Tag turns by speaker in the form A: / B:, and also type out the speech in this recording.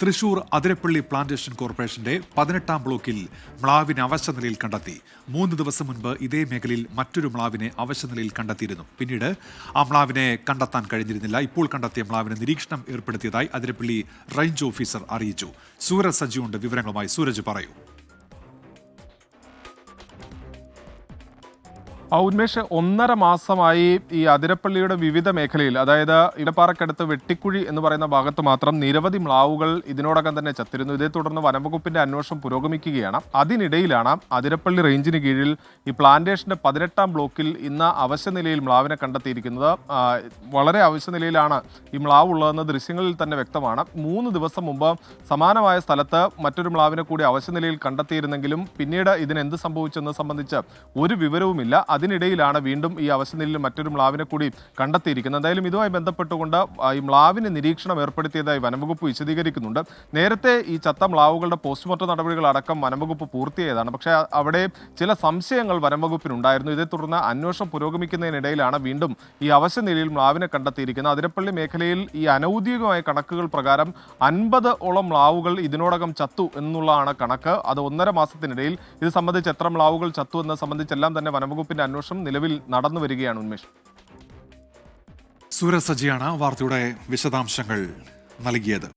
A: Thrissur Athirappilly plantation കോർപ്പറേഷന്റെ 18-ാം ബ്ലോക്കിൽ മ്ലാവിനെ അവശനിലയിൽ കണ്ടെത്തി. 3 ദിവസം മുൻപ് ഇതേ മേഖലയിൽ മറ്റൊരു മ്ലാവിനെ അവശനിലയിൽ കണ്ടെത്തിയിരുന്നു. പിന്നീട് ആ മ്ലാവിനെ കണ്ടെത്താൻ കഴിഞ്ഞിരുന്നില്ല. ഇപ്പോൾ കണ്ടെത്തിയ മ്ലാവിന് നിരീക്ഷണം ഏർപ്പെടുത്തിയതായി അതിരപ്പള്ളി റേഞ്ച് ഓഫീസർ അറിയിച്ചു. സൂരജ് സജിയുണ്ട് വിവരങ്ങളുമായി. സൂരജ് പറയൂ.
B: ഉന്മേഷ്, 1.5 മാസമായി ഈ അതിരപ്പള്ളിയുടെ വിവിധ മേഖലയിൽ, അതായത് ഇടപ്പാറക്കടുത്ത് വെട്ടിക്കുഴി എന്ന് പറയുന്ന ഭാഗത്ത് മാത്രം നിരവധി മ്ലാവുകൾ ഇതിനോടകം തന്നെ ചത്തിരുന്നു. ഇതേ തുടർന്ന് വനംവകുപ്പിന്റെ അന്വേഷണം പുരോഗമിക്കുകയാണ്. അതിനിടയിലാണ് അതിരപ്പള്ളി റേഞ്ചിന് കീഴിൽ ഈ പ്ലാന്റേഷന്റെ 18-ാം ബ്ലോക്കിൽ ഇന്ന് അവശനിലയിൽ മ്ലാവിനെ കണ്ടെത്തിയിരിക്കുന്നത്. വളരെ അവശനിലയിലാണ് ഈ മ്ലാവ് ഉള്ളതെന്ന് ദൃശ്യങ്ങളിൽ തന്നെ വ്യക്തമാണ്. 3 ദിവസം മുമ്പ് സമാനമായ സ്ഥലത്ത് മറ്റൊരു മ്ലാവിനെ കൂടി അവശനിലയിൽ കണ്ടെത്തിയിരുന്നെങ്കിലും പിന്നീട് ഇതിനെന്ത് സംഭവിച്ചെന്ന് സംബന്ധിച്ച് ഒരു വിവരവുമില്ല. അതിനിടയിലാണ് വീണ്ടും ഈ അവശനിലയിൽ മറ്റൊരു മ്ലാവിനെ കൂടി കണ്ടെത്തിയിരിക്കുന്നത്. എന്തായാലും ഇതുമായി ബന്ധപ്പെട്ടുകൊണ്ട് ഈ മ്ലാവിന് നിരീക്ഷണം ഏർപ്പെടുത്തിയതായി വനംവകുപ്പ് വിശദീകരിക്കുന്നുണ്ട്. നേരത്തെ ഈ ചത്ത മ്ലാവുകളുടെ പോസ്റ്റ്മോർട്ടം നടപടികളടക്കം വനംവകുപ്പ് പൂർത്തിയായതാണ്. പക്ഷേ അവിടെ ചില സംശയങ്ങൾ വനംവകുപ്പിനുണ്ടായിരുന്നു. ഇതേ തുടർന്ന് അന്വേഷണം പുരോഗമിക്കുന്നതിനിടയിലാണ് വീണ്ടും ഈ അവശനിലയിൽ മ്ലാവിനെ കണ്ടെത്തിയിരിക്കുന്നത്. അതിരപ്പള്ളി മേഖലയിൽ ഈ അനൌദ്യോഗികമായ കണക്കുകൾ പ്രകാരം 50-ഓളം മ്ലാവുകൾ ഇതിനോടകം ചത്തു എന്നുള്ളതാണ് കണക്ക്. അത് 1.5 മാസത്തിനിടയിൽ ഇത് സംബന്ധിച്ച് എത്ര മ്ലാവുകൾ ചത്തു എന്ന് സംബന്ധിച്ചെല്ലാം തന്നെ വനംവകുപ്പിന്റെ അന്വേഷണം നിലവിൽ നടന്നു വരികയാണ്. ഉന്മേഷ്,
A: സൂരജ് സജിയാണ് വാർത്തയുടെ വിശദാംശങ്ങൾ നൽകിയത്.